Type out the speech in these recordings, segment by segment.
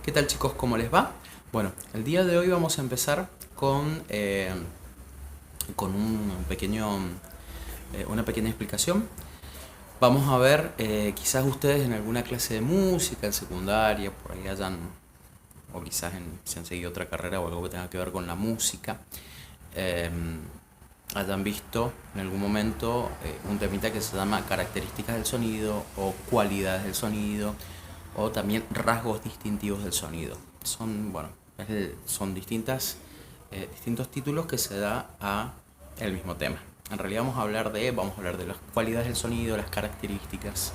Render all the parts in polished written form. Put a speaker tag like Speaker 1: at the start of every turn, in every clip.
Speaker 1: ¿Qué tal, chicos? ¿Cómo les va? Bueno, el día de hoy vamos a empezar con una pequeña explicación. Vamos a ver, quizás ustedes en alguna clase de música, en secundaria, por ahí hayan, o quizás si han seguido otra carrera o algo que tenga que ver con la música, eh, hayan visto en algún momento un temita que se llama características del sonido o cualidades del sonido o también rasgos distintivos del sonido. Son distintos títulos que se da a el mismo tema. En realidad vamos a hablar de las cualidades del sonido, las características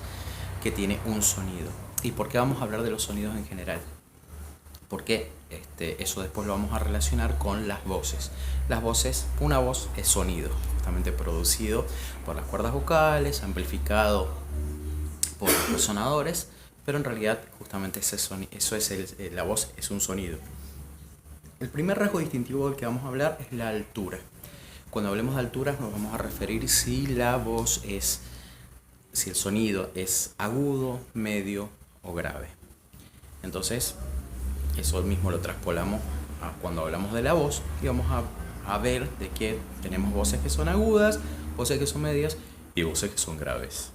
Speaker 1: que tiene un sonido. ¿Y por qué vamos a hablar de los sonidos en general? Porque eso después lo vamos a relacionar con las voces. Una voz es sonido, justamente producido por las cuerdas vocales, amplificado por los resonadores, pero en realidad justamente la voz es un sonido. El primer rasgo distintivo del que vamos a hablar es la altura. Cuando hablemos de alturas nos vamos a referir si el sonido es agudo, medio o grave. Entonces, eso mismo lo traspolamos a cuando hablamos de la voz y vamos a ver de que tenemos voces que son agudas, voces que son medias y voces que son graves.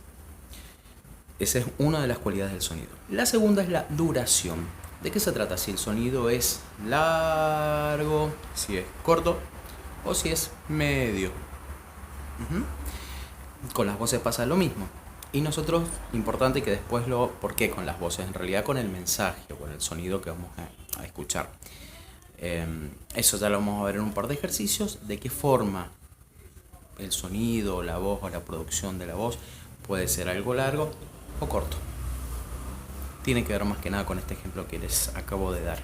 Speaker 1: Esa es una de las cualidades del sonido. La segunda es la duración. ¿De qué se trata? Si el sonido es largo, si es corto o si es medio. Con las voces pasa lo mismo. Y nosotros, importante que después ¿por qué con las voces? En realidad con el mensaje o con el sonido que vamos a escuchar. Eso ya lo vamos a ver en un par de ejercicios. De qué forma el sonido, la voz o la producción de la voz puede ser algo largo o corto. Tiene que ver más que nada con este ejemplo que les acabo de dar.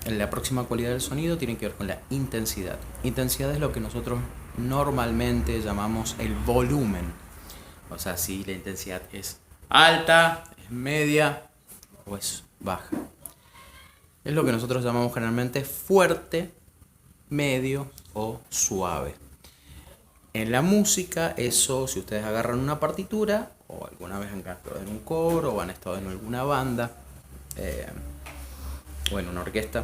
Speaker 1: La próxima cualidad del sonido tiene que ver con la intensidad. Intensidad es lo que nosotros normalmente llamamos el volumen. O sea, si la intensidad es alta, es media o es baja. Es lo que nosotros llamamos generalmente fuerte, medio o suave. En la música, eso, si ustedes agarran una partitura o alguna vez han estado en un coro o han estado en alguna banda o en una orquesta,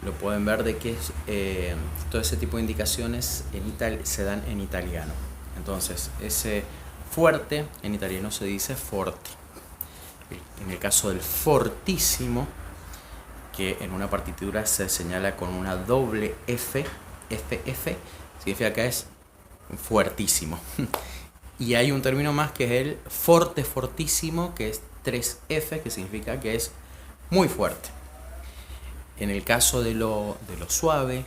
Speaker 1: lo pueden ver de que todo ese tipo de indicaciones se dan en italiano. Entonces, ese fuerte en italiano se dice forte. En el caso del fortísimo, que en una partitura se señala con una doble F, significa que es fuertísimo. Y hay un término más que es el forte fortísimo, que es 3F, que significa que es muy fuerte. En el caso de lo suave,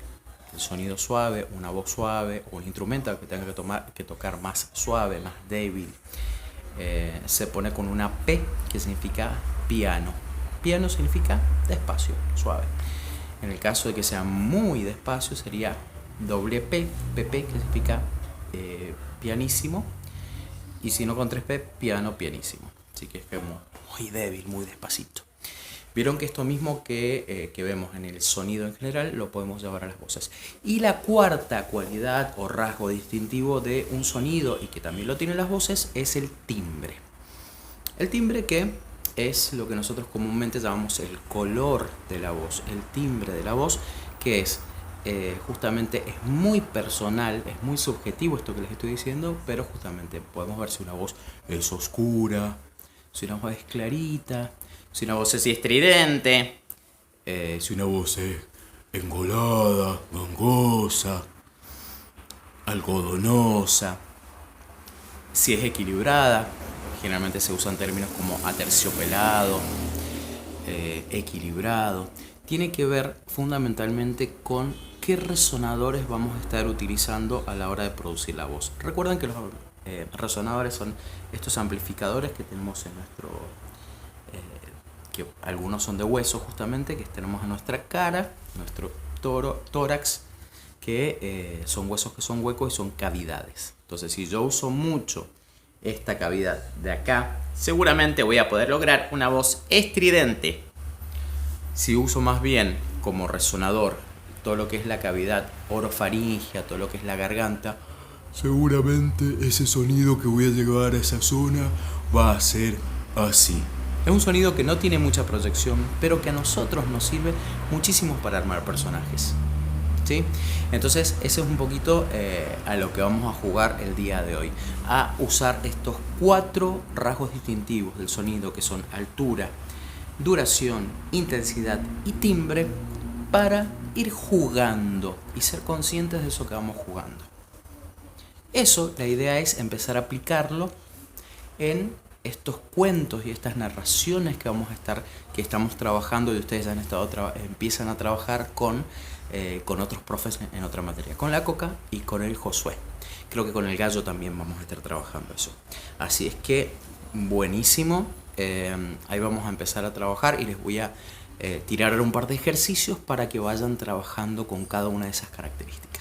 Speaker 1: el sonido suave, una voz suave o un instrumento que tenga que tocar más suave, más débil, se pone con una P, que significa piano. Piano significa despacio, suave. En el caso de que sea muy despacio sería doble P, PP, que significa pianísimo. Y si no con 3P, piano, pianísimo. Así que es como muy débil, muy despacito. Vieron que esto mismo que vemos en el sonido en general lo podemos llevar a las voces. Y la cuarta cualidad o rasgo distintivo de un sonido, y que también lo tienen las voces, es el timbre. El timbre, que es lo que nosotros comúnmente llamamos el color de la voz, el timbre de la voz, que es justamente es muy personal, es muy subjetivo esto que les estoy diciendo, pero justamente podemos ver si una voz es oscura, si una voz es clarita, si una voz es estridente, si una voz es engolada, gangosa, algodonosa, si es equilibrada. Generalmente se usan términos como aterciopelado, equilibrado. Tiene que ver fundamentalmente con qué resonadores vamos a estar utilizando a la hora de producir la voz. Recuerden que los resonadores son estos amplificadores que tenemos en que algunos son de hueso justamente, que tenemos en nuestra cara, nuestro tórax, que son huesos que son huecos y son cavidades. Entonces, si yo uso mucho esta cavidad de acá, seguramente voy a poder lograr una voz estridente. Si uso más bien como resonador todo lo que es la cavidad orofaringea, todo lo que es la garganta, seguramente ese sonido que voy a llegar a esa zona va a ser así. Es un sonido que no tiene mucha proyección, pero que a nosotros nos sirve muchísimo para armar personajes. ¿Sí? Entonces ese es un poquito a lo que vamos a jugar el día de hoy, a usar estos 4 rasgos distintivos del sonido, que son altura, duración, intensidad y timbre, para ir jugando y ser conscientes de eso que vamos jugando. Eso, la idea es empezar a aplicarlo en estos cuentos y estas narraciones que estamos trabajando, y ustedes ya empiezan a trabajar con otros profes en otra materia, con la Coca y con el Josué. Creo que con el Gallo también vamos a estar trabajando eso. Así es que buenísimo, ahí vamos a empezar a trabajar y les voy a tirar un par de ejercicios para que vayan trabajando con cada una de esas características.